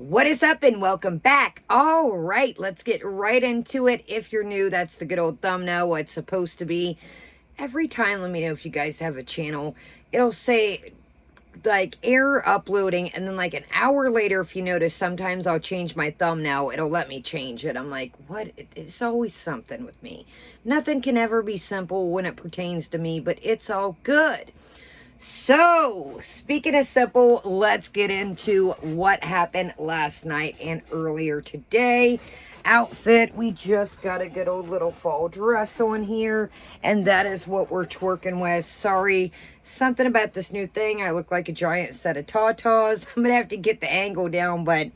What is up and welcome back. All right, let's get right into it. If you're new, that's the good old thumbnail, what it's supposed to be. Every time, let me know if you guys have a channel. It'll say like error uploading, and then like an hour later, if you notice, sometimes I'll change my thumbnail. It'll let me change it. I'm like, what? It's always something with me. Nothing can ever be simple when it pertains to me, but it's all good. So, speaking of simple, let's get into what happened last night and earlier today. Outfit, we just got a good old little fall dress on here, and that is what we're twerking with. Sorry, something about this new thing. I look like a giant set of tatas. I'm gonna have to get the angle down, but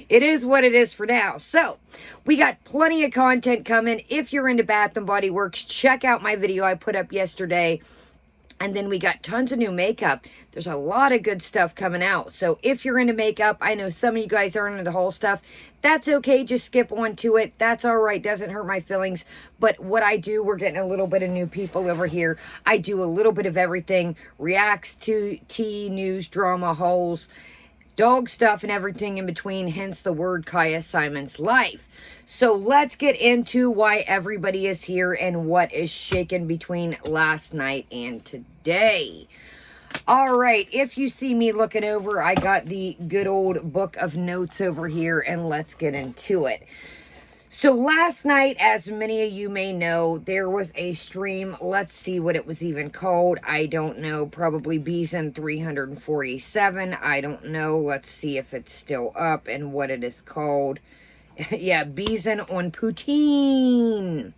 it is what it is for now. So, we got plenty of content coming. If you're into Bath and Body Works, check out my video I put up yesterday. And then we got tons of new makeup. There's a lot of good stuff coming out. So if you're into makeup, I know some of you guys aren't into the whole stuff. That's okay. Just skip on to it. That's all right. Doesn't hurt my feelings. But what I do, we're getting a little bit of new people over here. I do a little bit of everything. Reacts to tea, news, drama, hauls, dog stuff, and everything in between. Hence the word Kaya Simon's Life. So let's get into why everybody is here and what is shaken between last night and today. All right, if you see me looking over, I got the good old book of notes over here, and let's get into it. So last night, as many of you may know, there was a stream. Let's see what it was even called. I don't know. Probably Beeson 347. I don't know. Let's see if it's still up and what it is called. Yeah, Beeson on Poutine.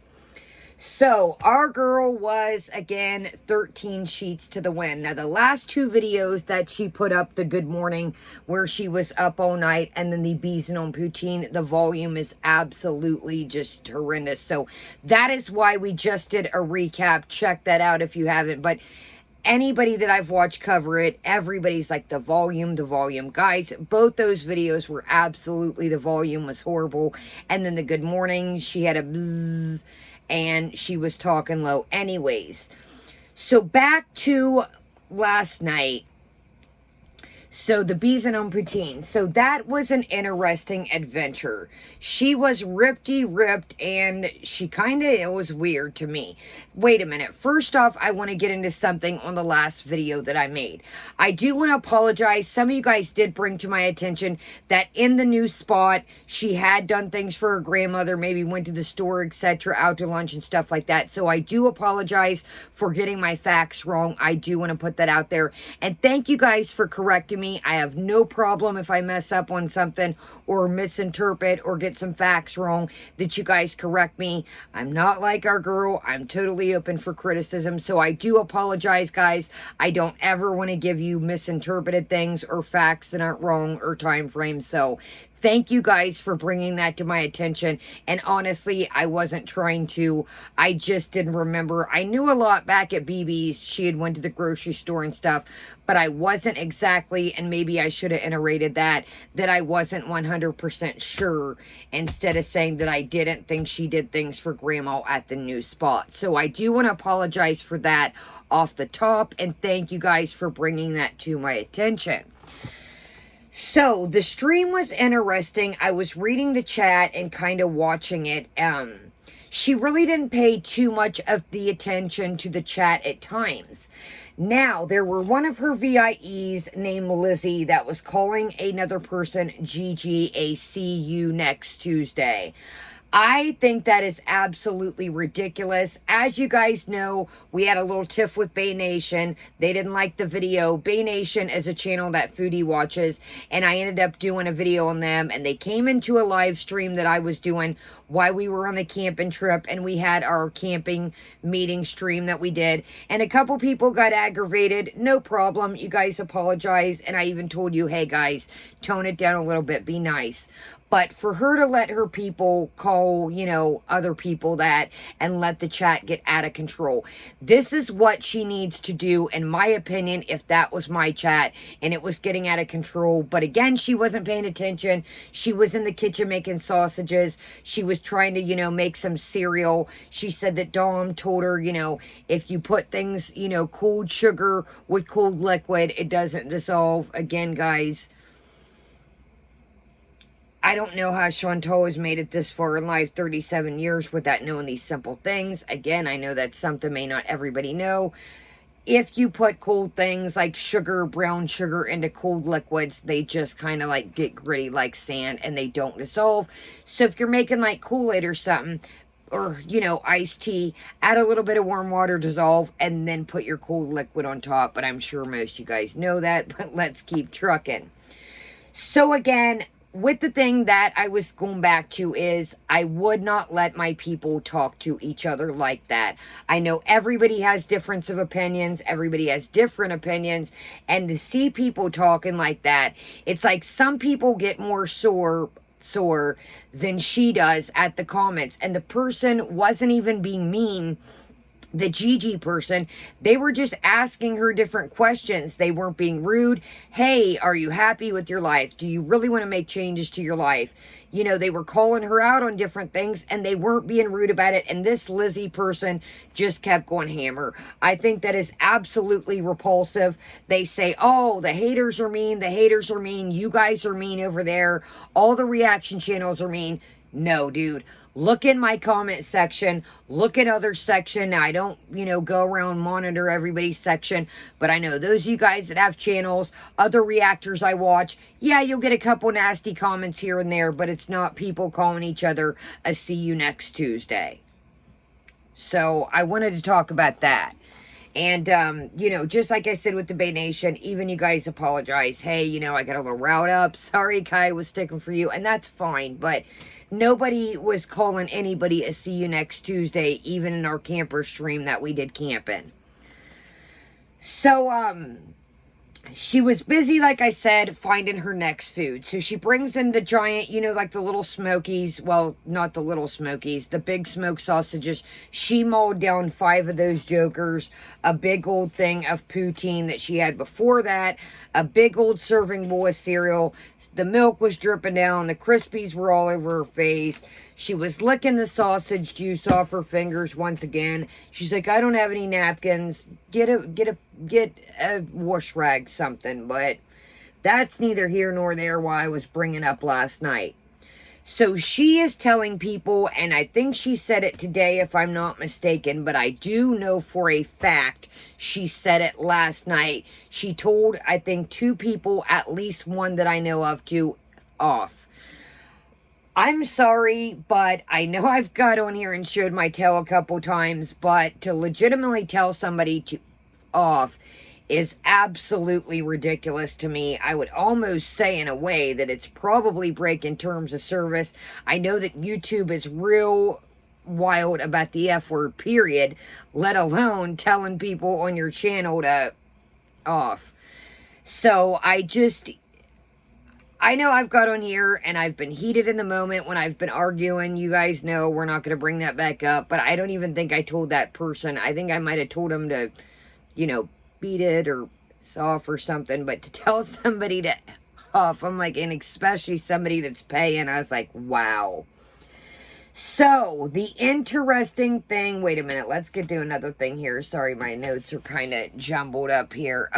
So, our girl was, again, 13 sheets to the wind. Now, the last two videos that she put up, the good morning, where she was up all night, and then the Beeson on Poutine, the volume is absolutely just horrendous. So, that is why we just did a recap. Check that out if you haven't. But anybody that I've watched cover it, everybody's like, the volume. Guys, both those videos were absolutely, the volume was horrible. And then the good morning, she had a bzzz, and she was talking low anyways. So back to last night. So the Beeson on Poutine. So that was an interesting adventure. She was ripped, and she it was weird to me. Wait a minute. First off, I want to get into something on the last video that I made. I do want to apologize. Some of you guys did bring to my attention that in the new spot, she had done things for her grandmother, maybe went to the store, etc., out to lunch and stuff like that. So I do apologize for getting my facts wrong. I do want to put that out there. And thank you guys for correcting me. I have no problem if I mess up on something or misinterpret or get some facts wrong, that you guys correct me. I'm not like our girl. I'm totally open for criticism. So I do apologize, guys. I don't ever want to give you misinterpreted things or facts that aren't wrong or time frames. So thank you guys for bringing that to my attention. And honestly, I wasn't trying to. I just didn't remember. I knew a lot back at BB's. She had went to the grocery store and stuff. But I wasn't exactly, and maybe I should have iterated that I wasn't 100% sure, instead of saying that I didn't think she did things for Grandma at the new spot. So I do want to apologize for that off the top. And thank you guys for bringing that to my attention. So, the stream was interesting. I was reading the chat and kind of watching it. She really didn't pay too much of the attention to the chat at times. Now, there were one of her VIEs named Lizzie that was calling another person Gigi a see you next Tuesday. I think that is absolutely ridiculous. As you guys know, we had a little tiff with Bay Nation. They didn't like the video. Bay Nation is a channel that Foodie watches, and I ended up doing a video on them, and they came into a live stream that I was doing while we were on the camping trip, and we had our camping meeting stream that we did, and a couple people got aggravated. No problem. You guys apologize, and I even told you, hey guys, tone it down a little bit. Be nice. But for her to let her people call, other people that, and let the chat get out of control. This is what she needs to do, in my opinion, if that was my chat and it was getting out of control. But again, she wasn't paying attention. She was in the kitchen making sausages. She was trying to, make some cereal. She said that Dom told her, if you put things, cooled sugar with cooled liquid, it doesn't dissolve. Again, guys, I don't know how Chantal has made it this far in life, 37 years, without knowing these simple things. Again, I know that's something may not everybody know. If you put cold things like sugar, brown sugar, into cold liquids, they just kind of like get gritty like sand and they don't dissolve. So if you're making like Kool-Aid or something, or, you know, iced tea, add a little bit of warm water, dissolve, and then put your cold liquid on top. But I'm sure most of you guys know that, but let's keep trucking. So again, with the thing that I was going back to is I would not let my people talk to each other like that. I know everybody has difference of opinions. Everybody has different opinions. And to see people talking like that, it's like some people get more sore than she does at the comments. And the person wasn't even being mean. The Gigi person, they were just asking her different questions. They weren't being rude. Hey, are you happy with your life? Do you really want to make changes to your life? You know, they were calling her out on different things and they weren't being rude about it. And this Lizzie person just kept going hammer. I think that is absolutely repulsive. They say, oh, the haters are mean. The haters are mean. You guys are mean over there. All the reaction channels are mean. No, dude. Look in my comment section. Look at other section. Now, I don't, you know, go around monitor everybody's section. But I know those of you guys that have channels, other reactors I watch, yeah, you'll get a couple nasty comments here and there. But it's not people calling each other a see you next Tuesday. So I wanted to talk about that. And, you know, just like I said with the Bay Nation, even you guys apologize. Hey, you know, I got a little riled up. Sorry, Kai was sticking for you. And that's fine. But nobody was calling anybody a see you next Tuesday, even in our camper stream that we did camping. So, she was busy, like I said, finding her next food. So she brings in the giant, you know, like the little smokies. Well, not the little smokies, the big smoked sausages. She mowed down 5 of those jokers. A big old thing of poutine that she had before that. A big old serving bowl of cereal. The milk was dripping down. The Krispies were all over her face. She was licking the sausage juice off her fingers once again. She's like, I don't have any napkins. Get a wash rag, something. But that's neither here nor there why I was bringing up last night. So she is telling people, and I think she said it today if I'm not mistaken, but I do know for a fact she said it last night. She told, I think, 2 people, at least one that I know of, to off. I'm sorry, but I know I've got on here and showed my tail a couple times, but to legitimately tell somebody to off is absolutely ridiculous to me. I would almost say in a way that it's probably breaking terms of service. I know that YouTube is real wild about the F word, period, let alone telling people on your channel to off. So I know I've got on here and I've been heated in the moment when I've been arguing. You guys know we're not going to bring that back up, but I don't even think I told that person. I think I might have told him to, you know, beat it or off or something, but to tell somebody to off, I'm like, and especially somebody that's paying, I was like, wow. So, the interesting thing, wait a minute, let's get to another thing here. Sorry, my notes are kind of jumbled up here.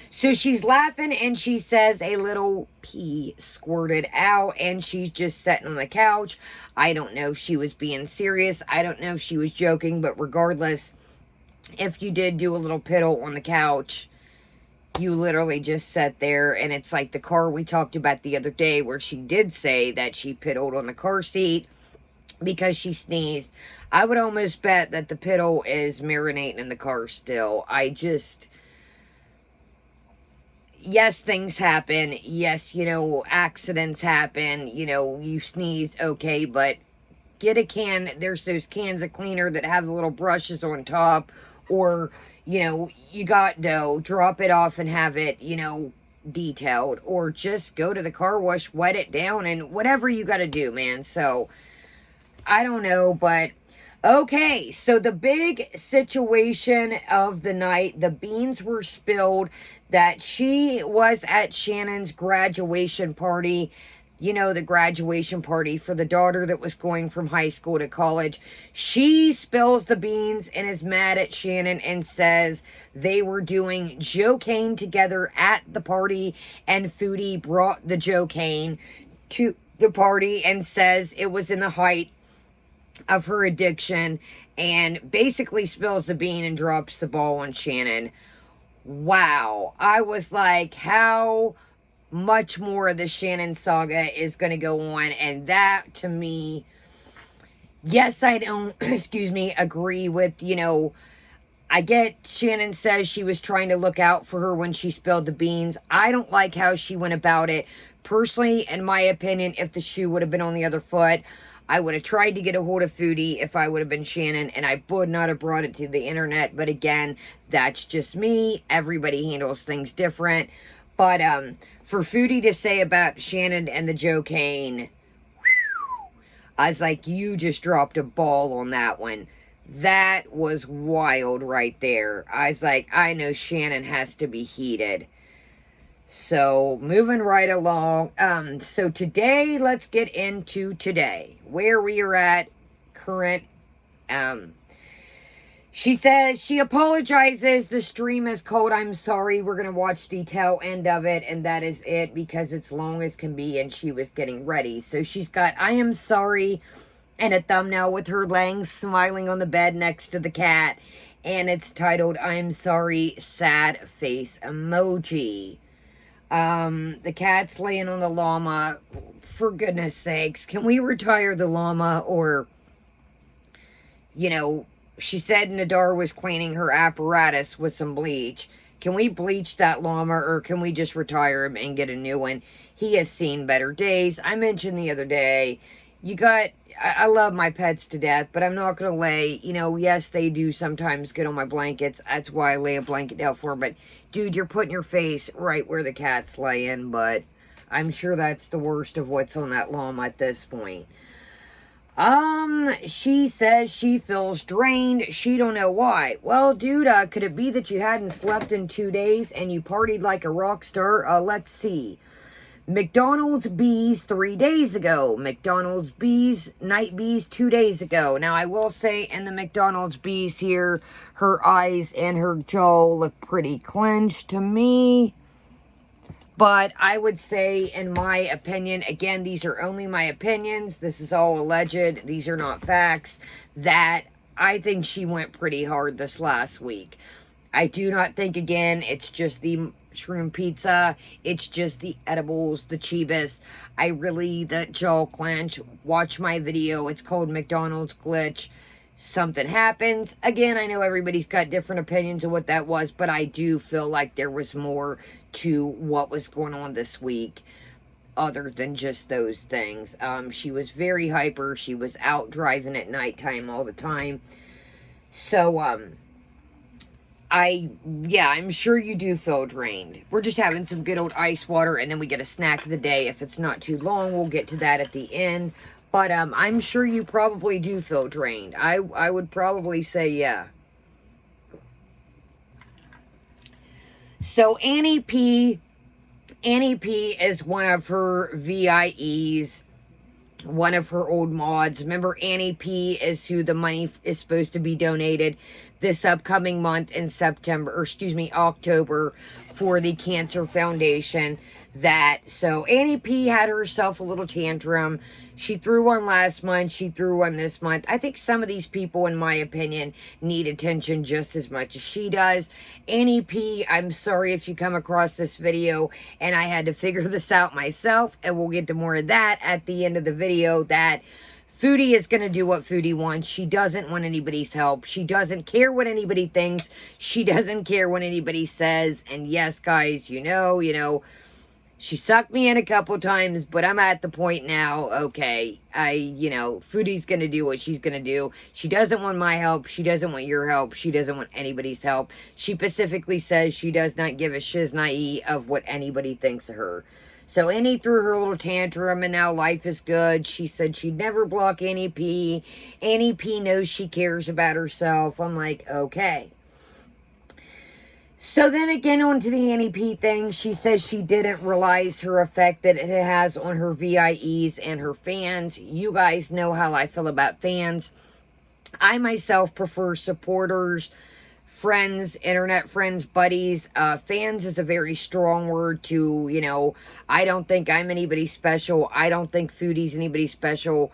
So she's laughing and she says a little pee squirted out and she's just sitting on the couch. I don't know if she was being serious. I don't know if she was joking, but regardless, if you did do a little piddle on the couch, you literally just sat there. And it's like the car we talked about the other day where she did say that she piddled on the car seat because she sneezed. I would almost bet that the piddle is marinating in the car still. Yes, things happen. Yes, you know, accidents happen. You know, you sneeze, okay, but get a can. There's those cans of cleaner that have the little brushes on top. Or, you know, you got dough. Drop it off and have it, you know, detailed. Or just go to the car wash, wet it down, and whatever you got to do, man. So, I don't know, but okay, so the big situation of the night, the beans were spilled that she was at Shannon's graduation party. You know, the graduation party for the daughter that was going from high school to college. She spills the beans and is mad at Shannon and says they were doing Joe Cane together at the party and Foodie brought the Joe Cane. to the party and says it was in the height of her addiction, and basically spills the bean and drops the ball on Shannon. Wow. I was like, how much more of the Shannon saga is going to go on? And that, to me, yes, I don't, excuse me, agree with, you know, I get Shannon says she was trying to look out for her when she spilled the beans. I don't like how she went about it. Personally, in my opinion, if the shoe would have been on the other foot, I would have tried to get a hold of Foodie if I would have been Shannon, and I would not have brought it to the internet. But again, that's just me. Everybody handles things different. But for Foodie to say about Shannon and the Joe Kane, I was like, you just dropped a ball on that one. That was wild right there. I was like, I know Shannon has to be heated. So, moving right along. So today, let's get into today. Where we are at current. She says she apologizes. The stream is cold. I'm sorry. We're going to watch the tail end of it. And that is it, because it's long as can be. And she was getting ready. So she's got, I am sorry, and a thumbnail with her laying smiling on the bed next to the cat. And it's titled, I'm sorry, sad face emoji. The cat's laying on the llama. For goodness sakes, can we retire the llama? Or, you know, she said Nadar was cleaning her apparatus with some bleach. Can we bleach that llama, or can we just retire him and get a new one? He has seen better days. I mentioned the other day, I love my pets to death, but I'm not going to lay, you know, yes, they do sometimes get on my blankets. That's why I lay a blanket down for them. But, dude, you're putting your face right where the cat's laying. But I'm sure that's the worst of what's on that llama at this point. She says she feels drained. She don't know why. Well, dude, could it be that you hadn't slept in 2 days and you partied like a rock star? Let's see. McDonald's bees 3 days ago. McDonald's bees, night bees 2 days ago. Now, I will say in the McDonald's bees here, her eyes and her jaw look pretty clenched to me. But I would say, in my opinion, again, these are only my opinions. This is all alleged. These are not facts. That I think she went pretty hard this last week. I do not think, again, it's just the shroom pizza. It's just the edibles, the Chibis. The jaw clench. Watch my video. It's called McDonald's Glitch. Something happens. Again, I know everybody's got different opinions of what that was, but I do feel like there was more to what was going on this week other than just those things. She was very hyper. She was out driving at nighttime all the time. So, I'm sure you do feel drained. We're just having some good old ice water, and then we get a snack of the day. If it's not too long, we'll get to that at the end. But I'm sure you probably do feel drained. I would probably say yeah. So Annie P is one of her VIEs, one of her old mods. Remember, Annie P is who the money is supposed to be donated this upcoming month in October for the Cancer Foundation. So Annie P had herself a little tantrum. She threw one last month. She threw one this month. I think some of these people, in my opinion, need attention just as much as she does. Annie P, I'm sorry if you come across this video and I had to figure this out myself, and we'll get to more of that at the end of the video. That Foodie is going to do what Foodie wants. She doesn't want anybody's help. She doesn't care what anybody thinks. She doesn't care what anybody says. And yes, guys, you know, she sucked me in a couple times, but I'm at the point now, okay, Foodie's going to do what she's going to do. She doesn't want my help. She doesn't want your help. She doesn't want anybody's help. She specifically says she does not give a shiznai of what anybody thinks of her. So Annie threw her little tantrum, and now life is good. She said she'd never block Annie P. Annie P knows she cares about herself. I'm like, okay. So then again, on to the Annie P thing. She says she didn't realize her effect that it has on her VIEs and her fans. You guys know how I feel about fans. I myself prefer supporters friends, internet friends, buddies. Fans is a very strong word to, you know, I don't think I'm anybody special. I don't think Foodie's anybody special.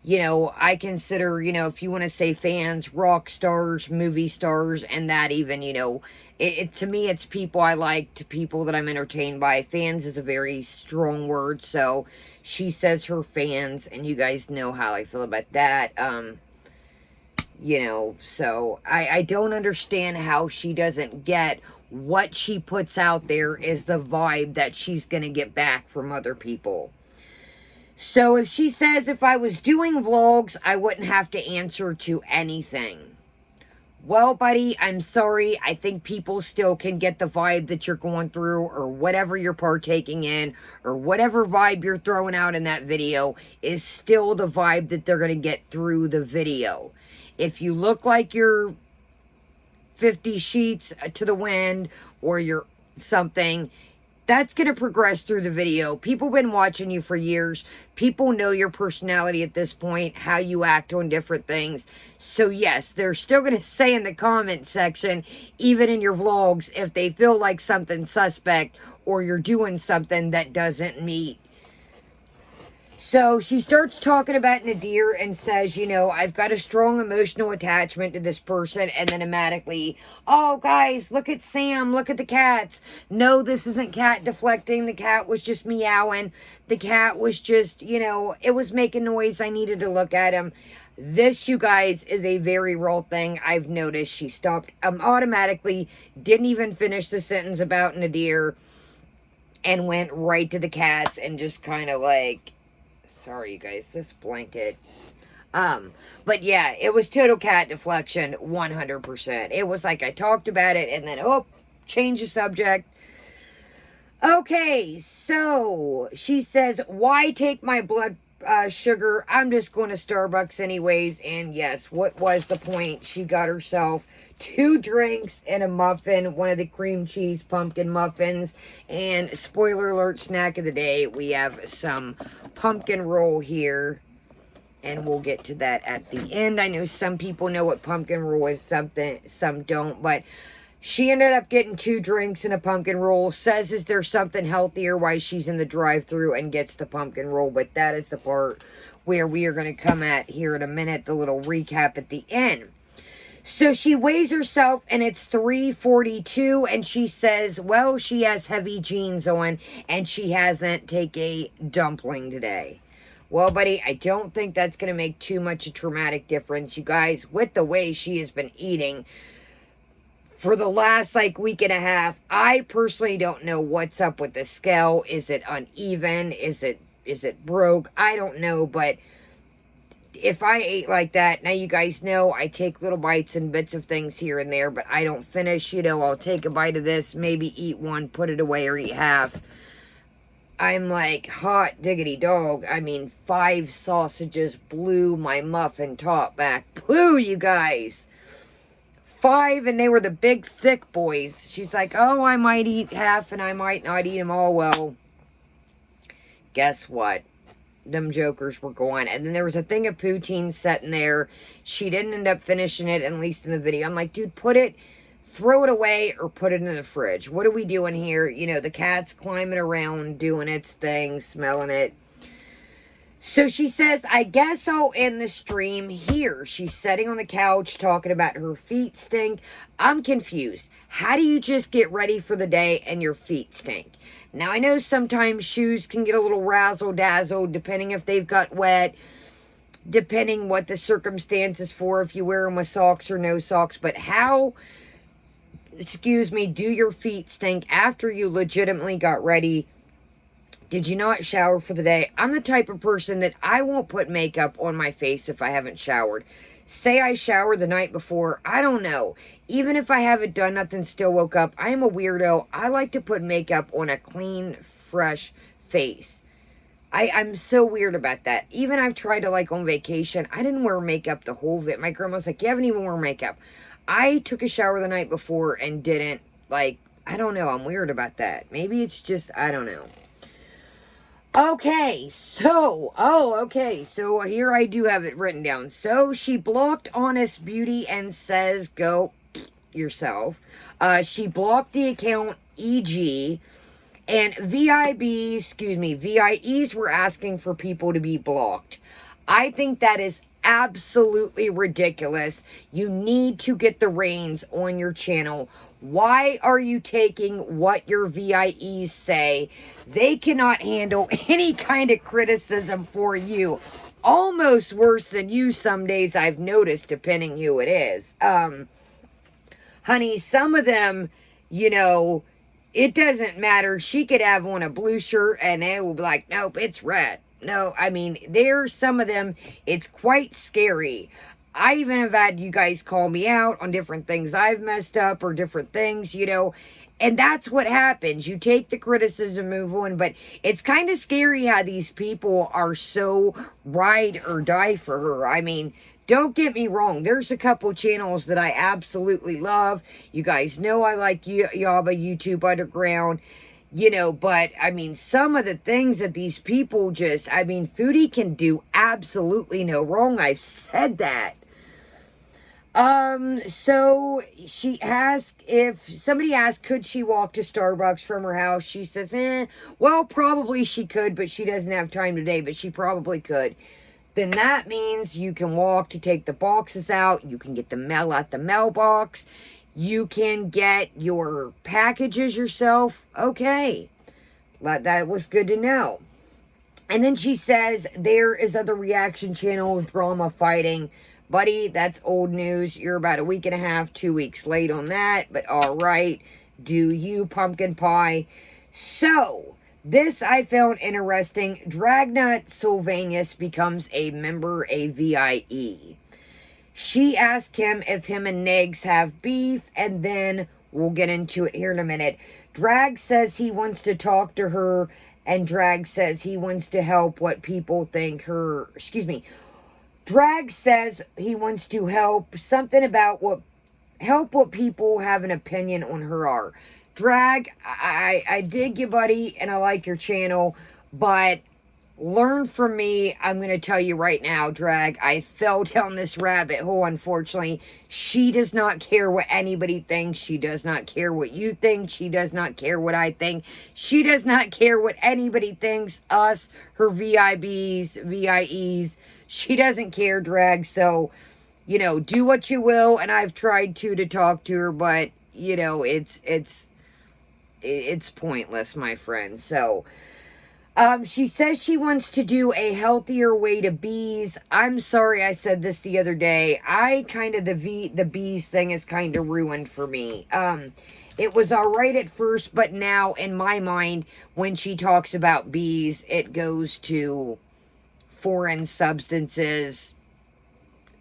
You know, I consider, you know, if you want to say fans, rock stars, movie stars, and that even, you know, to me, it's people I like, to people that I'm entertained by. Fans is a very strong word, so she says her fans, and you guys know how I feel about that. You know, so I don't understand how she doesn't get what she puts out there is the vibe that she's going to get back from other people. So if she says if I was doing vlogs, I wouldn't have to answer to anything. Well, buddy, I'm sorry. I think people still can get the vibe that you're going through, or whatever you're partaking in, or whatever vibe you're throwing out in that video is still the vibe that they're going to get through the video. If you look like you're 50 sheets to the wind, or you're something, that's going to progress through the video. People have been watching you for years. People know your personality at this point, how you act on different things. So yes, they're still going to say in the comment section, even in your vlogs, if they feel like something's suspect or you're doing something that doesn't meet. So she starts talking about Nadir and says, you know, I've got a strong emotional attachment to this person. And then automatically, oh, guys, look at Sam. Look at the cats. No, this isn't cat deflecting. The cat was just meowing. The cat was just, you know, it was making noise. I needed to look at him. This, you guys, is a very real thing I've noticed. She stopped automatically, didn't even finish the sentence about Nadir, and went right to the cats and just kind of like... Sorry, you guys, this blanket. But yeah, it was total cat deflection, 100%. It was like I talked about it and then, oh, change the subject. Okay, so she says, why take my blood sugar? I'm just going to Starbucks anyways. And yes, what was the point? She got herself 2 drinks and a muffin, one of the cream cheese pumpkin muffins. And spoiler alert, snack of the day, we have some pumpkin roll here, and we'll get to that at the end. I know some people know what pumpkin roll is, some don't, but she ended up getting 2 drinks and a pumpkin roll. Says is there something healthier while she's in the drive-thru and gets the pumpkin roll, but that is the part where we are going to come at here in a minute, the little recap at the end. So she weighs herself, and it's 342, and she says, well, she has heavy jeans on, and she hasn't taken a dumpling today. Well, buddy, I don't think that's going to make too much a traumatic difference. You guys, with the way she has been eating for the last, like, week and a half, I personally don't know what's up with the scale. Is it uneven? Is it broke? I don't know, but... if I ate like that, now you guys know I take little bites and bits of things here and there, but I don't finish. You know, I'll take a bite of this, maybe eat one, put it away, or eat half. I'm like, hot diggity dog. I mean, 5 sausages blew my muffin top back. Blew, you guys. 5, and they were the big, thick boys. She's like, oh, I might eat half, and I might not eat them all. Well, guess what? Them jokers were going. And then there was a thing of poutine sitting there. She didn't end up finishing it, at least in the video. I'm like, dude, throw it away or put it in the fridge. What are we doing here? You know, the cat's climbing around, doing its thing, smelling it. So she says, I guess I'll end the stream here. She's sitting on the couch talking about her feet stink. I'm confused. How do you just get ready for the day and your feet stink? Now, I know sometimes shoes can get a little razzle-dazzle, depending if they've got wet, depending what the circumstances for, if you wear them with socks or no socks. But how, excuse me, do your feet stink after you legitimately got ready? Did you not shower for the day? I'm the type of person that I won't put makeup on my face if I haven't showered. Say I showered the night before, I don't know. Even if I haven't done nothing, still woke up, I am a weirdo. I like to put makeup on a clean, fresh face. I'm so weird about that. Even I've tried to, like, on vacation, I didn't wear makeup the whole bit. My grandma's like, you haven't even worn makeup. I took a shower the night before and didn't, like, I don't know. I'm weird about that. Maybe it's just, I don't know. Okay, so here I do have it written down. So she blocked Honest Beauty and says, go, yourself. She blocked the account EG, and VIEs were asking for people to be blocked. I think that is absolutely ridiculous. You need to get the reins on your channel. Why are you taking what your VIEs say? They cannot handle any kind of criticism for you. Almost worse than you some days, I've noticed, depending who it is. Honey, some of them, you know, it doesn't matter. She could have on a blue shirt and they will be like, nope, it's red. No, I mean, there's some of them, it's quite scary. I even have had you guys call me out on different things I've messed up or different things, you know, and that's what happens. You take the criticism, move on, but it's kind of scary how these people are so ride or die for her. I mean, don't get me wrong. There's a couple channels that I absolutely love. You guys know I like Yaba, YouTube Underground, you know, but I mean, some of the things that these people just, I mean, Foodie can do absolutely no wrong. I've said that. So she asked, if somebody asked, could she walk to Starbucks from her house? She says, well, probably she could, but she doesn't have time today, but she probably could. Then that means you can walk to take the boxes out. You can get the mail at the mailbox. You can get your packages yourself. Okay. That was good to know. And then she says, there is other reaction channel drama fighting. Buddy, that's old news. You're about a week and a half, 2 weeks late on that. But all right. Do you, pumpkin pie? So, this I found interesting. Dragnut Sylvanus becomes a member, a VIE. She asked him if him and Negs have beef, and then we'll get into it here in a minute. Drag says he wants to talk to her, and Drag says he wants to help what people think her, Drag says he wants to help something about what people have an opinion on her are. Drag, I dig you, buddy, and I like your channel, but learn from me. I'm going to tell you right now, Drag, I fell down this rabbit hole, unfortunately. She does not care what anybody thinks. She does not care what you think. She does not care what I think. She does not care what anybody thinks, us, her VIEs. She doesn't care, Drag, so, you know, do what you will, and I've tried to talk to her, but, you know, it's pointless, my friend. So, she says she wants to do a healthier way to bees. I'm sorry I said this the other day. The bees thing is kind of ruined for me. It was all right at first, but now in my mind, when she talks about bees, it goes to foreign substances,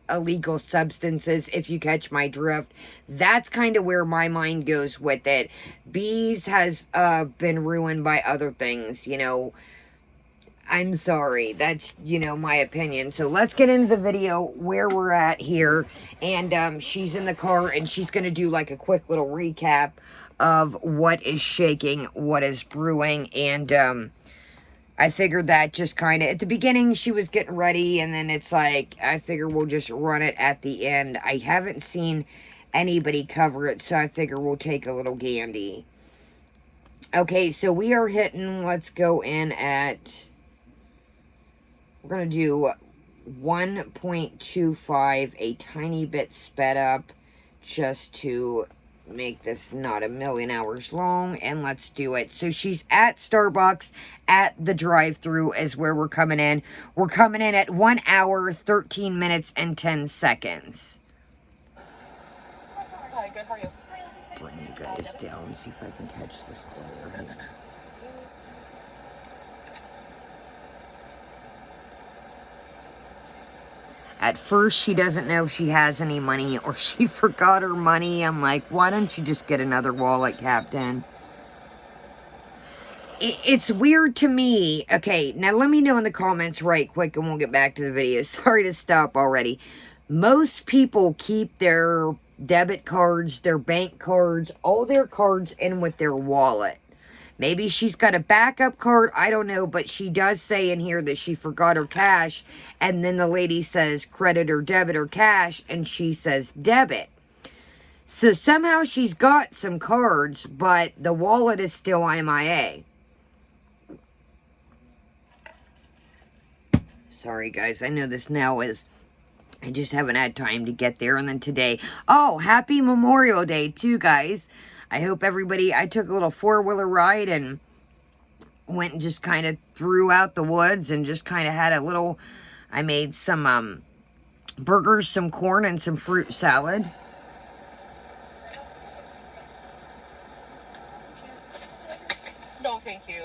illegal substances, if you catch my drift. That's kind of where my mind goes with it. Bees has been ruined by other things, you know. I'm sorry. That's, you know, my opinion. So let's get into the video where we're at here. And she's in the car and she's going to do like a quick little recap of what is shaking, what is brewing, and I figured that just kind of, at the beginning, she was getting ready, and then it's like, I figure we'll just run it at the end. I haven't seen anybody cover it, so I figure we'll take a little gandy. Okay, so we are hitting, let's go in at, we're going to do 1.25, a tiny bit sped up, just to make this not a million hours long, and let's do it. So she's at Starbucks at the drive-thru is where we're coming in. We're coming in at 1 hour, 13 minutes, and 10 seconds. Hi, good, how are you? Bring you guys down, see if I can catch this glare. At first, she doesn't know if she has any money or she forgot her money. I'm like, why don't you just get another wallet, Captain? It's weird to me. Okay, now let me know in the comments right quick and we'll get back to the video. Sorry to stop already. Most people keep their debit cards, their bank cards, all their cards in with their wallet. Maybe she's got a backup card, I don't know, but she does say in here that she forgot her cash, and then the lady says credit or debit or cash, and she says debit. So somehow she's got some cards, but the wallet is still MIA. Sorry, guys. I know this now is... I just haven't had time to get there. And then today... Oh, happy Memorial Day, too, guys. I hope everybody... I took a little four-wheeler ride and went and just kind of threw out the woods and just kind of had a little... I made some burgers, some corn, and some fruit salad. No, thank you.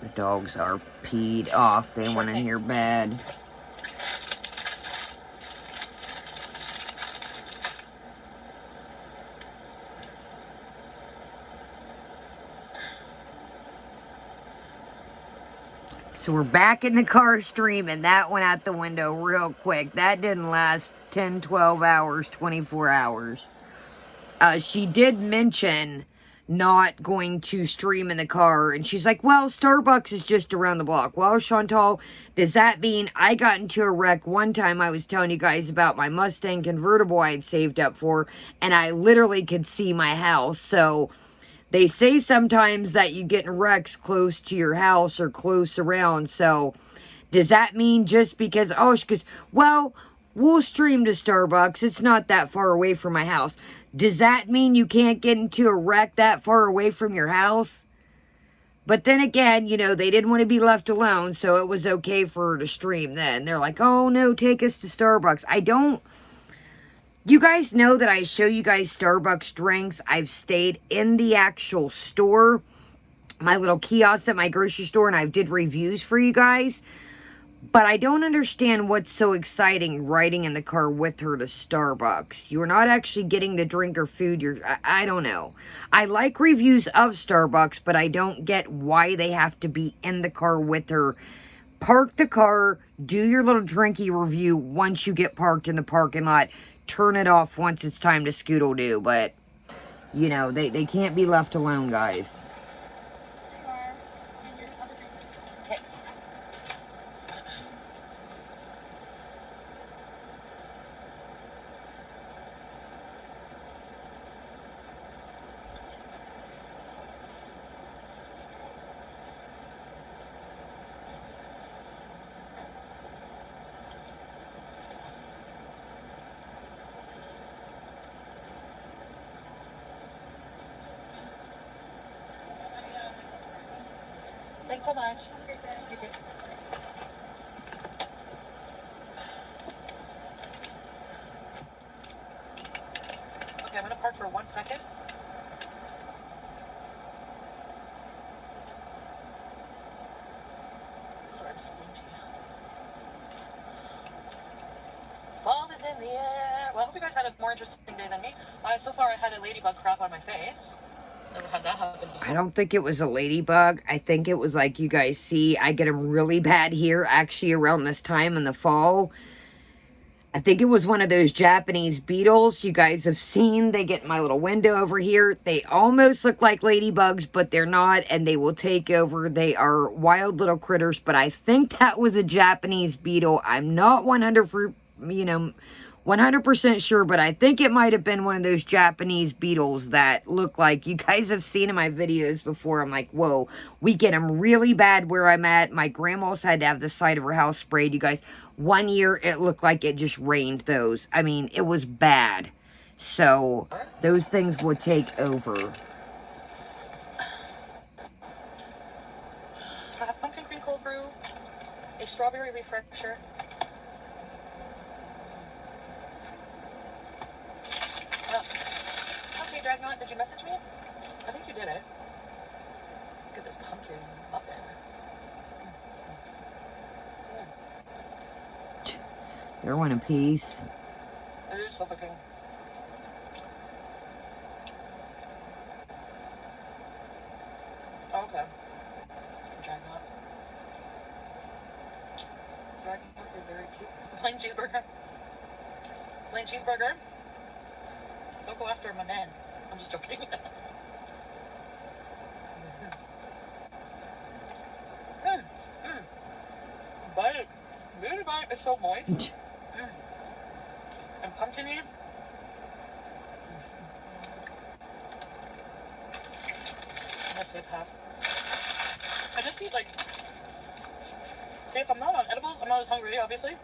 The dogs are peed off. They want in here bad. So we're back in the car streaming. That went out the window real quick. That didn't last 10, 12 hours, 24 hours. She did mention not going to stream in the car. And she's like, well, Starbucks is just around the block. Well, Chantal, does that mean I got into a wreck one time? I was telling you guys about my Mustang convertible I had saved up for. And I literally could see my house. So... They say sometimes that you get in wrecks close to your house or close around. So, does that mean just because... Oh, she goes, well, we'll stream to Starbucks. It's not that far away from my house. Does that mean you can't get into a wreck that far away from your house? But then again, you know, they didn't want to be left alone. So, it was okay for her to stream then. They're like, oh, no, take us to Starbucks. I don't... You guys know that I show you guys Starbucks drinks. I've stayed in the actual store, my little kiosk at my grocery store, and I did reviews for you guys. But I don't understand what's so exciting riding in the car with her to Starbucks. You're not actually getting the drink or food. I don't know. I like reviews of Starbucks, but I don't get why they have to be in the car with her. Park the car, do your little drinky review once you get parked in the parking lot. Turn it off once it's time to scoodle-doo, but, you know, they can't be left alone, guys. Thanks so much. You too. Okay, I'm gonna park for 1 second. Sorry, I'm squinty. Fall is in the air. Well, I hope you guys had a more interesting day than me. So far, I had a ladybug crap on my face. Never had that happen before. I don't think it was a ladybug. I think it was like you guys see, I get them really bad here, actually around this time in the fall. I think it was one of those Japanese beetles you guys have seen. They get in my little window over here. They almost look like ladybugs, but they're not, and they will take over. They are wild little critters, but I think that was a Japanese beetle. I'm not 100% sure, but I think it might have been one of those Japanese beetles that look like you guys have seen in my videos before. I'm like, whoa, we get them really bad where I'm at. My grandma's had to have the side of her house sprayed. You guys, one year it looked like it just rained those. I mean, it was bad. So those things would take over. So I have pumpkin cream cold brew, a strawberry refresher. Okay, Dragnot, did you message me? I think you did it. Look at this pumpkin muffin. They're one apiece. It is suffocating. Oh, okay. Dragnot. Dragnot, you're very cute. Plain cheeseburger. Plain cheeseburger. Don't go after my man. I'm just joking. Bite. Really bite. It's so moist. And pumpkin-y. sip half. I just eat like, see, if I'm not on edibles, I'm not as hungry, obviously.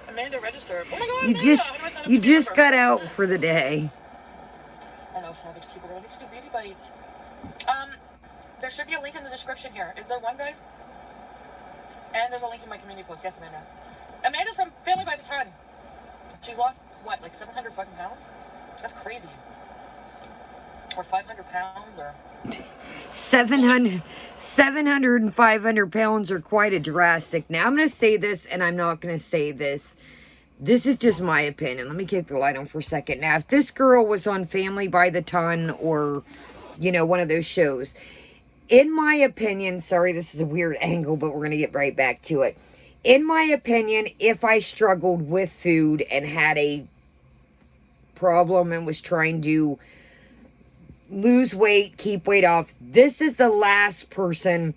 Amanda, register. Oh my god, You Amanda! How do I sign up you to be a just member? got out for the day. I know, Savage Keeper. I need to do beauty bites. There should be a link in the description here. Is there one, guys? And there's a link in my community post. Yes, Amanda. Amanda's from Family by the Ton. She's lost, what, like 700 fucking pounds? That's crazy. Or 500 pounds, or... 700 and 500 pounds are quite a drastic. Now, I'm going to say this, and I'm not going to say this. This is just my opinion. Let me kick the light on for a second. Now, if this girl was on Family by the Ton or, you know, one of those shows, in my opinion, sorry, this is a weird angle, but we're going to get right back to it. In my opinion, if I struggled with food and had a problem and was trying to lose weight, keep weight off, this is the last person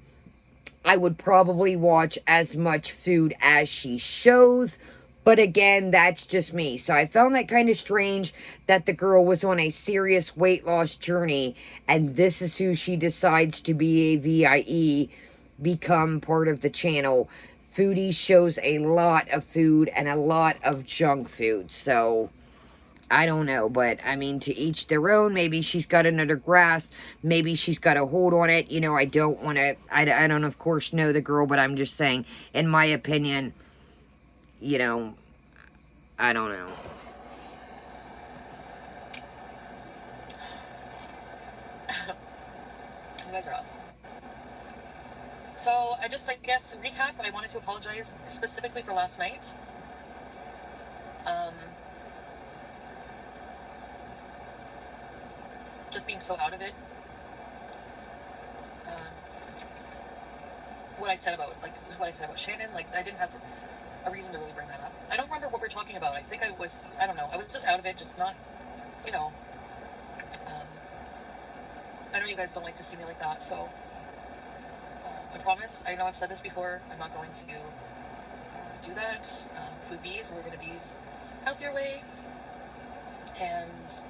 I would probably watch as much food as she shows. But again, that's just me. So I found that kind of strange that the girl was on a serious weight loss journey, and this is who she decides to be a VIE, become part of the channel. Foodie shows a lot of food and a lot of junk food. So I don't know, but I mean, to each their own. Maybe she's got it under grasp. Maybe she's got a hold on it. You know, I don't want to, I don't of course know the girl, but I'm just saying, in my opinion, you know, I don't know. You guys are awesome. So, I guess, recap, I wanted to apologize specifically for last night. Just being so out of it. What I said about Shannon, like, I didn't have a reason to really bring that up. I don't remember what we're talking about. I think I don't know, I was just out of it, just not, you know, I know you guys don't like to see me like that, so, I promise, I know I've said this before, I'm not going to do that. Food bees, we're going to be healthier way, and,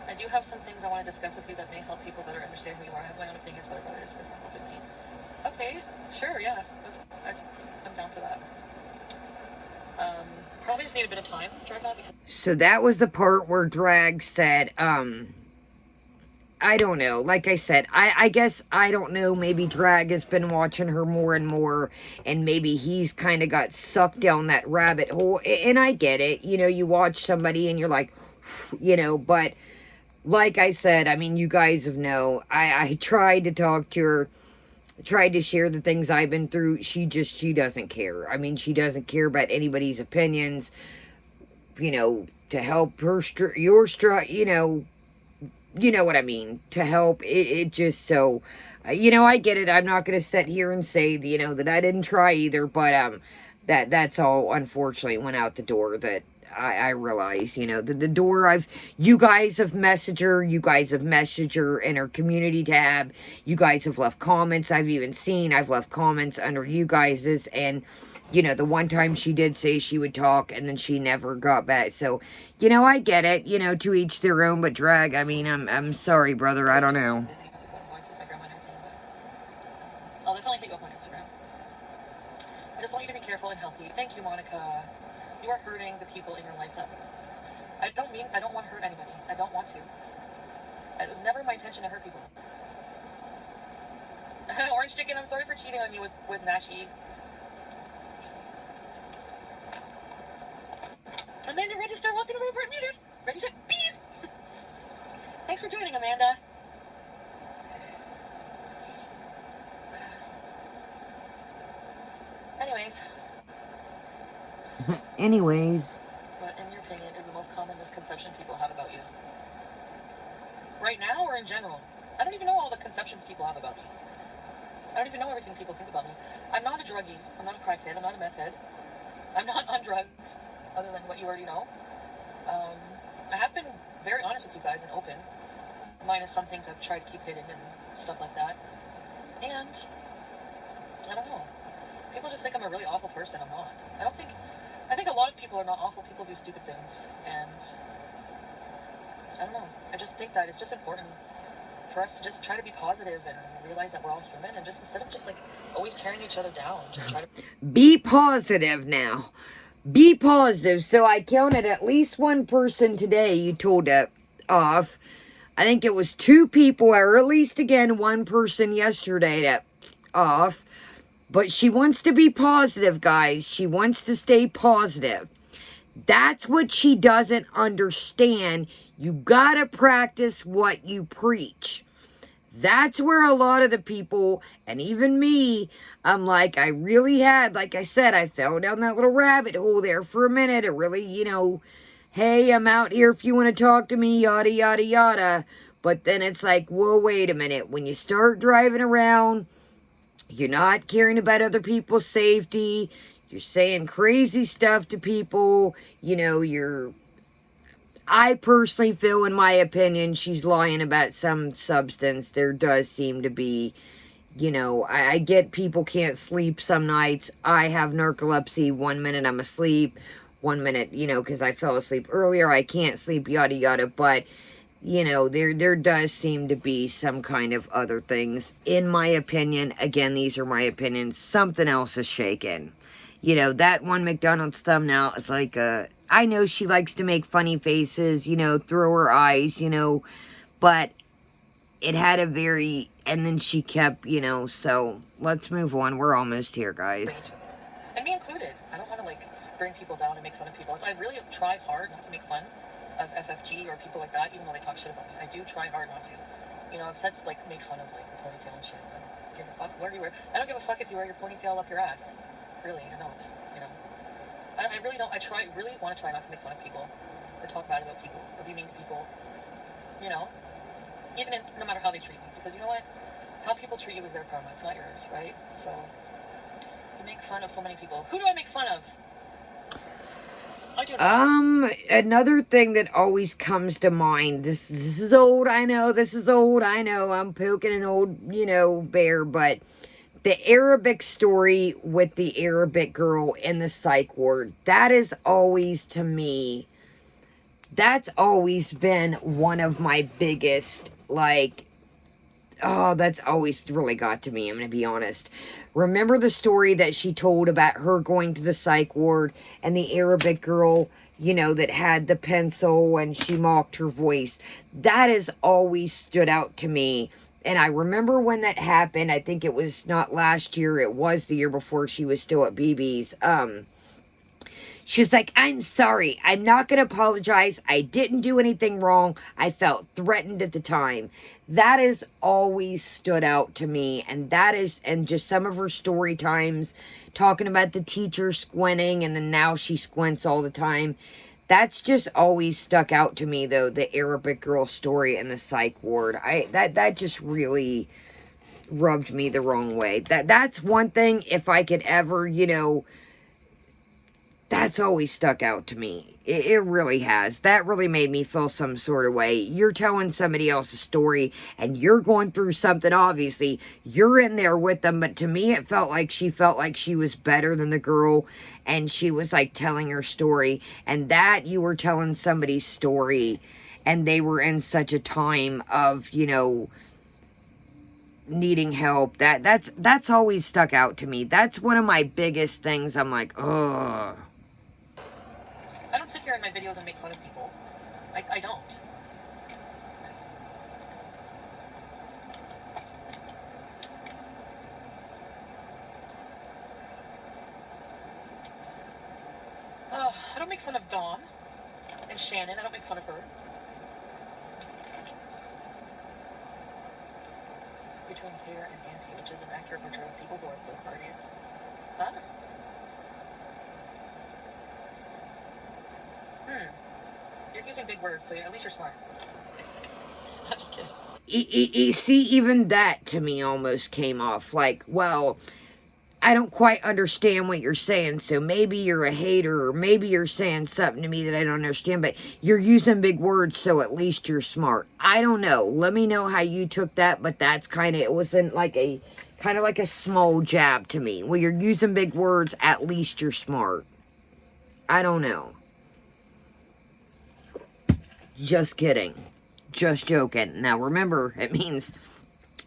I do have some things I want to discuss with you that may help people better understand who you are. I have my own opinions, but I'd rather discuss them openly. Okay, sure, yeah, I'm down for that. Probably just need a bit of time to try that. So that was the part where Drag said, I don't know. Like I said, I guess, I don't know, maybe Drag has been watching her more and more, and maybe he's kind of got sucked down that rabbit hole, and I get it. You know, you watch somebody and you're like, you know, but like I said, I mean, you guys have know, I tried to talk to her, tried to share the things I've been through. She doesn't care. I mean, she doesn't care about anybody's opinions, you know, to help her, you know what I mean, to help it just so, you know, I get it. I'm not going to sit here and say, you know, that I didn't try either, but, that's all unfortunately went out the door. That I realize, you know, the door you guys have messaged her in her community tab. You guys have left comments. I've left comments under you guys's, and, you know, the one time she did say she would talk, and then she never got back. So, you know, I get it, you know, to each their own, but Drag, I mean, I'm sorry, brother, I don't know. I'll definitely hit you up on Instagram. I just want you to be careful and healthy. Thank you, Monica. You are hurting the people in your life that I don't want to hurt anybody. I don't want to. It was never my intention to hurt people. Orange Chicken, I'm sorry for cheating on you with Nashi. Amanda, register. Welcome to my Brit Meters. Register. Bees. Thanks for joining, Amanda. Anyways. What, in your opinion, is the most common misconception people have about you? Right now or in general? I don't even know all the conceptions people have about me. I don't even know everything people think about me. I'm not a druggie. I'm not a crackhead. I'm not a meth head. I'm not on drugs, other than what you already know. I have been very honest with you guys and open, minus some things I've tried to keep hidden and stuff like that. And, I don't know. People just think I'm a really awful person. I'm not. I think a lot of people are not awful. People do stupid things. And I don't know. I just think that it's just important for us to just try to be positive and realize that we're all human, and just instead of just like always tearing each other down, just try to be positive now. Be positive. So I counted at least one person today you told off. I think it was 2 people, or at least again 1 person yesterday that off. But she wants to be positive, guys. She wants to stay positive. That's what she doesn't understand. You gotta practice what you preach. That's where a lot of the people, and even me, I'm like, I really had, like I said, I fell down that little rabbit hole there for a minute. It really, hey, I'm out here if you want to talk to me, yada, yada, yada. But then it's like, whoa, wait a minute. When you start driving around, you're not caring about other people's safety. You're saying crazy stuff to people. I personally feel, in my opinion, she's lying about some substance. There does seem to be, I get people can't sleep some nights. I have narcolepsy. 1 minute I'm asleep. 1 minute, because I fell asleep earlier, I can't sleep, yada, yada. But, there does seem to be some kind of other things. In my opinion, again, these are my opinions, something else is shaking. That one McDonald's thumbnail is like I know she likes to make funny faces, throw her eyes, but it had a very, and then she kept, so let's move on. We're almost here, guys. and me included. I don't want to like bring people down and make fun of people. I really try hard not to make fun of FFG or people like that, even though they talk shit about me. I do try hard not to. I've said like made fun of like the ponytail and shit. I don't give a fuck where you wear. I don't give a fuck if you wear your ponytail up your ass. Really, I don't. I really don't. Really want to try not to make fun of people, or talk bad about people, or be mean to people. Even no matter how they treat me, because you know what? How people treat you is their karma. It's not yours, right? So you make fun of so many people. Who do I make fun of? I do not. Another thing that always comes to mind. This is old. I know. This is old. I know. I'm poking an old, bear, but. The Arabic story with the Arabic girl in the psych ward, that is always, to me, that's always been one of my biggest, that's always really got to me, I'm going to be honest. Remember the story that she told about her going to the psych ward and the Arabic girl, that had the pencil and she mocked her voice? That has always stood out to me. And I remember when that happened, I think it was not last year, it was the year before, she was still at BB's. She's like, I'm sorry, I'm not going to apologize, I didn't do anything wrong, I felt threatened at the time. That has always stood out to me, and just some of her story times, talking about the teacher squinting, and then now she squints all the time. That's just always stuck out to me, though, the Arabic girl story in the psych ward. That just really rubbed me the wrong way. That's one thing, if I could ever, that's always stuck out to me. It really has. That really made me feel some sort of way. You're telling somebody else's story, and you're going through something, obviously. You're in there with them, but to me, it felt like she was better than the girl, and she was, telling her story, and that you were telling somebody's story, and they were in such a time of, needing help. That's always stuck out to me. That's one of my biggest things. I'm like, ugh. I don't sit here in my videos and make fun of people. I don't. I don't make fun of Dawn and Shannon. I don't make fun of her. Between Hair and Auntie, which is an accurate portrayal of people who are third parties. Huh? You're using big words, so at least you're smart. I'm just kidding. See, even that to me almost came off like, well, I don't quite understand what you're saying, so maybe you're a hater, or maybe you're saying something to me that I don't understand, but you're using big words, so at least you're smart. I don't know. Let me know how you took that, but that's it wasn't like a small jab to me. Well, you're using big words, at least you're smart. I don't know. Just kidding. Just joking. Now remember, it means,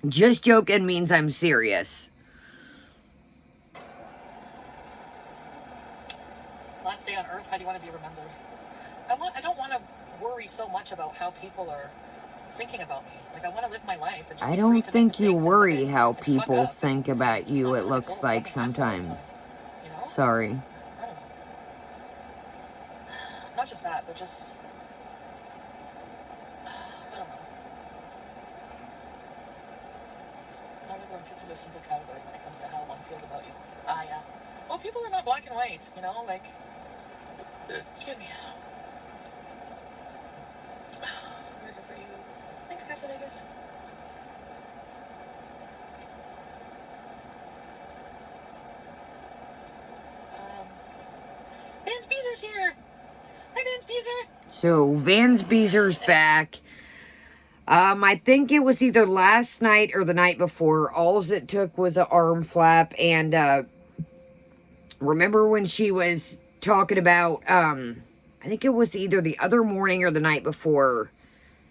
just joking means I'm serious. Last day on earth, how do you want to be remembered? I don't want to worry so much about how people are thinking about me. Like, I want to live my life. And just I be free don't to make think you mistakes and worry and how fuck people up. think about Just you, not it feel like a looks total like fucking asshole all the sometimes. time, you know? Sorry. I don't know. Not just that, but just, I don't know. Not everyone fits into a simple category when it comes to how one feels about you. Ah, yeah. Well, people are not black and white, you know? Like, excuse me. Murder for you. Thanks, Casa Vegas. Vance Beezer's here. Hi, Vance Beezer. So, Vance Beezer's back. I think it was either last night or the night before. All it took was an arm flap. And, remember when she was talking about, I think it was either the other morning or the night before.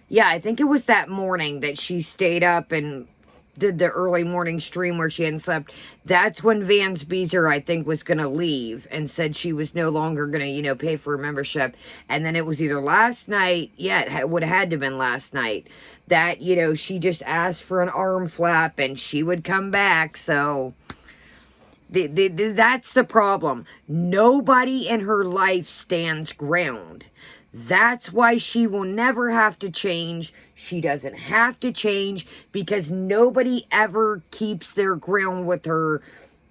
Yeah, I think it was that morning that she stayed up and did the early morning stream where she hadn't slept. That's when Vance Beezer, I think, was going to leave and said she was no longer going to, you know, pay for a membership. And then it was either last night, yeah, it would have had to have been last night, that, you know, she just asked for an arm flap and she would come back. So that's the problem. Nobody in her life stands ground. That's why she will never have to change. She doesn't have to change because nobody ever keeps their ground with her.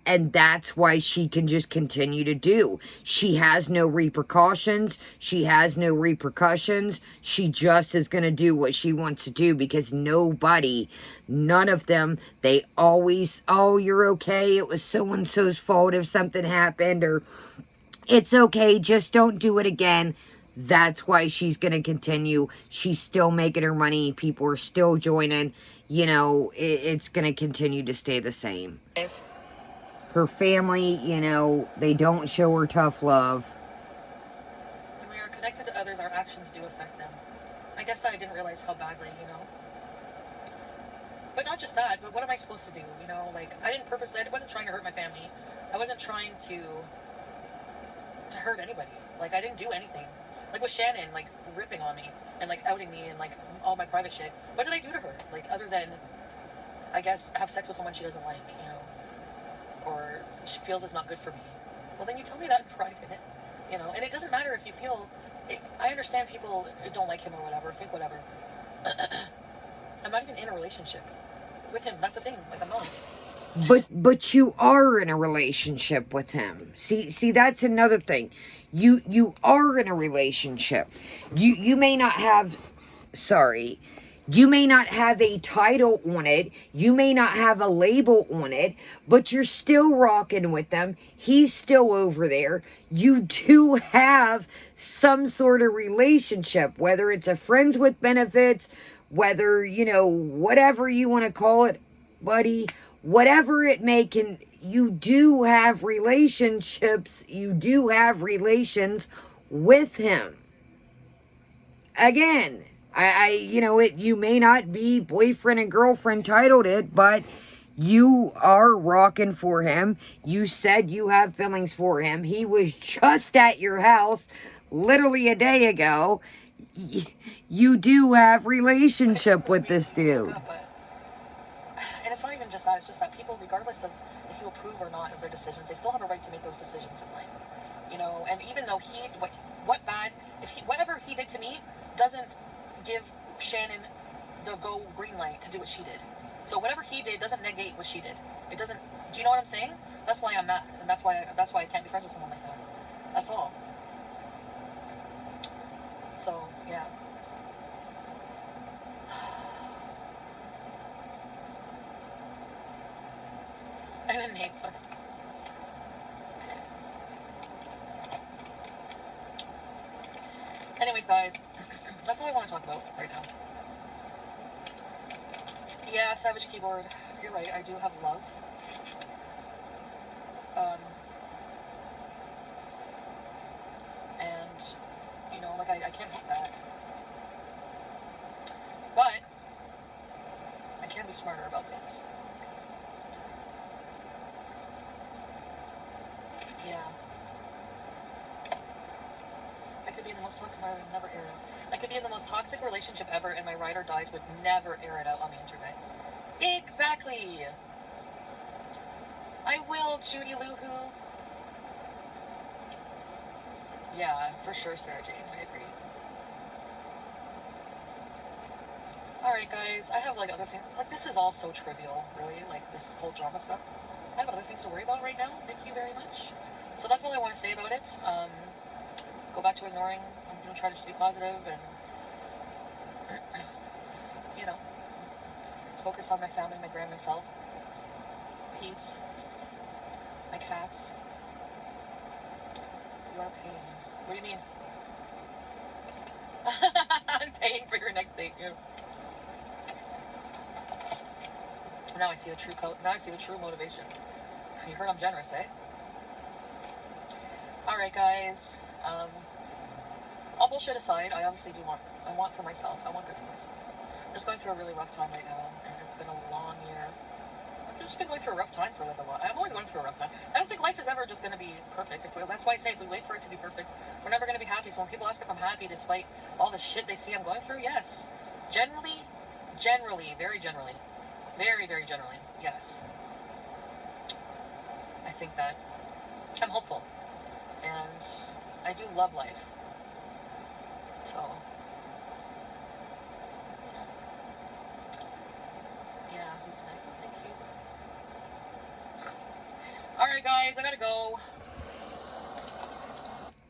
And that's why she can just continue to do. She has no repercussions. She has no repercussions. She just is going to do what she wants to do because nobody, none of them, they always, oh, you're okay. It was so-and-so's fault if something happened, or it's okay. Just don't do it again. That's why she's going to continue. She's still making her money. People are still joining. You know, it's going to continue to stay the same. Yes. Her family, you know, they don't show her tough love. When we are connected to others, our actions do affect them. I guess I didn't realize how badly, you know. But not just that, but what am I supposed to do? You know, like, I didn't purposely, I wasn't trying to hurt my family. I wasn't trying to hurt anybody. Like, I didn't do anything. Like with Shannon, like, ripping on me and, like, outing me and, like, all my private shit. What did I do to her? Like, other than, I guess, have sex with someone she doesn't like, you know, or she feels it's not good for me. Well, then you tell me that in private, you know, and it doesn't matter if you feel, I understand people don't like him or whatever, think whatever. I'm not even in a relationship with him. That's the thing. Like, I'm not. But you are in a relationship with him. See, that's another thing. You are in a relationship. You may not have, sorry, you may not have a title on it. You may not have a label on it, but you're still rocking with them. He's still over there. You do have some sort of relationship, whether it's a friends with benefits, whether, you know, whatever you want to call it, buddy, whatever it may can, you do have relationships, you do have relations with him. Again, you know, you may not be boyfriend and girlfriend titled it, but you are rocking for him. You said you have feelings for him. He was just at your house literally a day ago. You do have relationship with this dude. And it's not even just that. It's just that people, regardless of if you approve or not of their decisions, they still have a right to make those decisions in life. You know, and even though whatever he did to me doesn't give Shannon the green light to do what she did. So whatever he did doesn't negate what she did. It doesn't. Do you know what I'm saying? That's why I'm mad, and that's why I can't be friends with someone like that. That's all. So yeah. And a neighbor. Anyways, guys, that's all I want to talk about right now. Yeah, Savage Keyboard. You're right. I do have love. And you know, like I can't help that. be smarter about things. Yeah. I could be in the most toxic, I would never air it out. I could be in the most toxic relationship ever, and my ride or dies would never air it out on the internet. Exactly. I will, Judy Lou Who. Yeah, for sure, Sarah Jane. I agree. Alright, guys. I have, like, other things. Like, this is all so trivial, really. Like, this whole drama stuff. I have other things to worry about right now. Thank you very much. So that's all I want to say about it. Go back to ignoring. I'm going to try to just be positive and, you know, focus on my family, my grand, myself. Pete's. My cats. You are paying. What do you mean? I'm paying for your next date. Yeah. Now I see the true now I see the true motivation. You heard I'm generous, eh? Alright, guys. All bullshit aside, I obviously I want for myself. I want good for myself. I'm just going through a really rough time right now, and it's been a long year. I've just been going through a rough time for like a while. I'm always going through a rough time. I don't think life is ever just going to be perfect. That's why I say if we wait for it to be perfect, we're never going to be happy. So when people ask if I'm happy despite all the shit they see I'm going through, yes. Generally, very generally, very, very generally, yes. I think that I'm hopeful. And I do love life. So, yeah, who's next? Thank you. Alright, guys, I gotta go.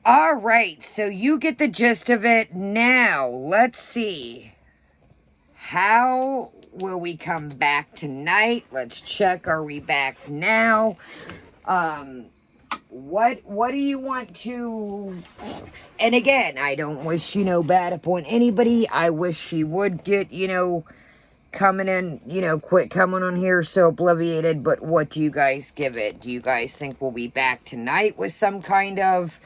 All right, so you get the gist of it. Now, let's see. How will we come back tonight? Let's check. Are we back now? What do you want to... And again, I don't wish, bad upon anybody. I wish she would get, coming in, quit coming on here so obliviated. But what do you guys give it? Do you guys think we'll be back tonight with some kind of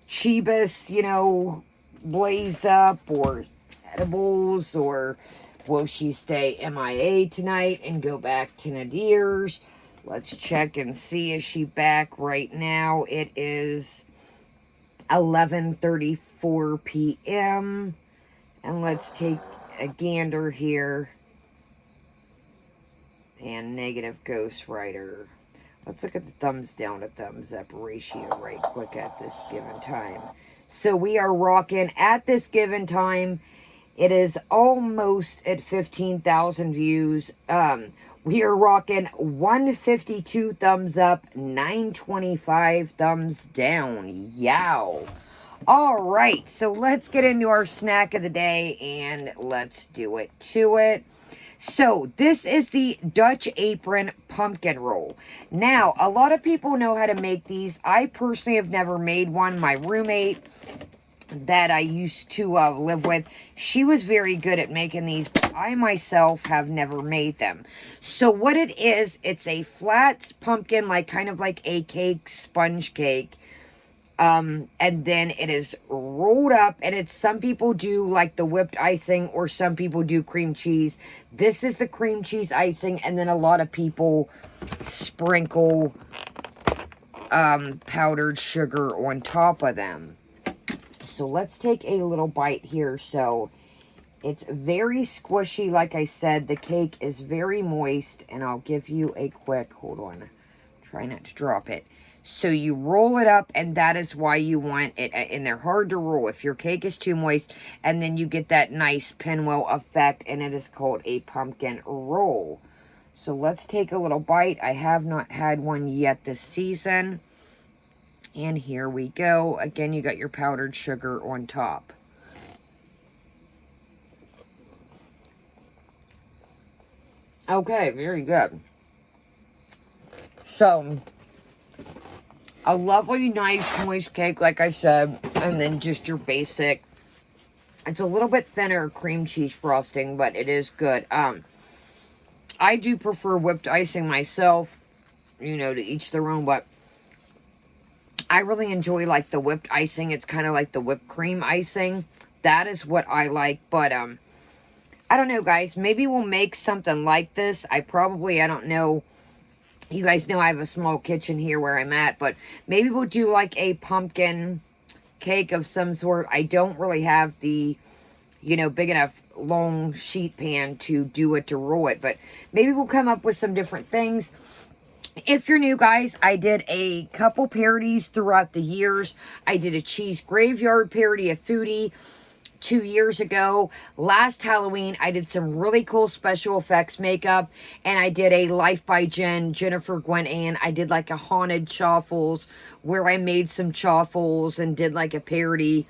Chibas, blaze up or edibles? Or will she stay MIA tonight and go back to Nadir's? Let's check and see. Is she back right now? It is 11:34 p.m. And let's take a gander here. And negative Ghost Rider. Let's look at the thumbs down to thumbs up ratio right quick at this given time. So we are rocking at this given time. It is almost at 15,000 views. We are rocking 152 thumbs up, 925 thumbs down. Yow. All right, so let's get into our snack of the day and let's do it to it. So this is the Dutch Apron pumpkin roll. Now, a lot of people know how to make these. I personally have never made one. My roommate that I used to live with, she was very good at making these, but I myself have never made them. So what it is, it's a flat pumpkin, kind of like a cake, sponge cake. And then it is rolled up, and some people do like the whipped icing, or some people do cream cheese. This is the cream cheese icing, and then a lot of people sprinkle powdered sugar on top of them. So let's take a little bite here. So it's very squishy. Like I said, the cake is very moist, and I'll give you a quick, hold on, try not to drop it. So you roll it up, and that is why you want it, and they're hard to roll if your cake is too moist, and then you get that nice pinwheel effect, and it is called a pumpkin roll. So let's take a little bite. I have not had one yet this season. And here we go. Again, you got your powdered sugar on top. Okay, very good. So, a lovely, nice, moist cake, like I said. And then just your basic. It's a little bit thinner cream cheese frosting, but it is good. I do prefer whipped icing myself. To each their own, but I really enjoy the whipped icing. It's kind of like the whipped cream icing. That is what I like. But I don't know, guys. Maybe we'll make something like this. I don't know. You guys know I have a small kitchen here where I'm at, but maybe we'll do like a pumpkin cake of some sort. I don't really have the, big enough long sheet pan to do it, to roll it, but maybe we'll come up with some different things. If you're new, guys, I did a couple parodies throughout the years. I did a cheese graveyard parody of Foodie 2 years ago. Last Halloween, I did some really cool special effects makeup, and I did a Life by Jennifer Gwen Ann. I did like a haunted Chaffles where I made some Chaffles and did like a parody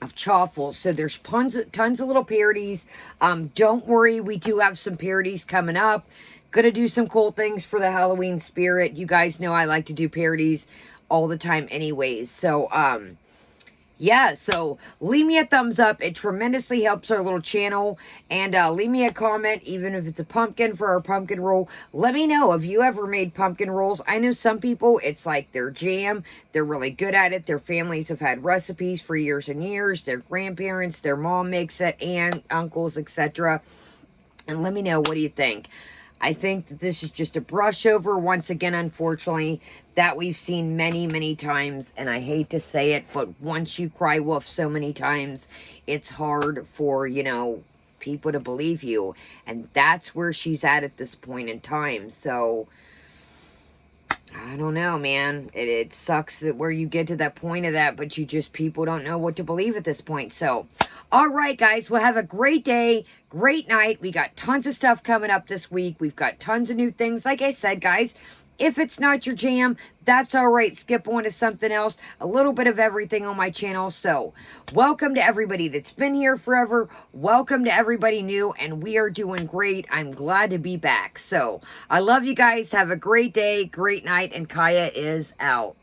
of Chaffles. So there's tons of little parodies. Don't worry, we do have some parodies coming up. Gonna do some cool things for the Halloween spirit. You guys know I like to do parodies all the time anyways. So, yeah, so leave me a thumbs up. It tremendously helps our little channel. And leave me a comment, even if it's a pumpkin for our pumpkin roll. Let me know if you ever made pumpkin rolls. I know some people, it's like their jam. They're really good at it. Their families have had recipes for years and years. Their grandparents, their mom makes it, aunt, uncles, etc. And let me know, what do you think? I think that this is just a brush over, once again, unfortunately, that we've seen many, many times. And I hate to say it, but once you cry wolf so many times, it's hard for, people to believe you. And that's where she's at this point in time. So, I don't know, man. It sucks that where you get to that point of that, but people don't know what to believe at this point. So, all right, guys, well, have a great day, great night. We got tons of stuff coming up this week. We've got tons of new things. Like I said, guys, if it's not your jam, that's all right. Skip on to something else. A little bit of everything on my channel. So, welcome to everybody that's been here forever. Welcome to everybody new, and we are doing great. I'm glad to be back. So, I love you guys. Have a great day, great night, and Kaya is out.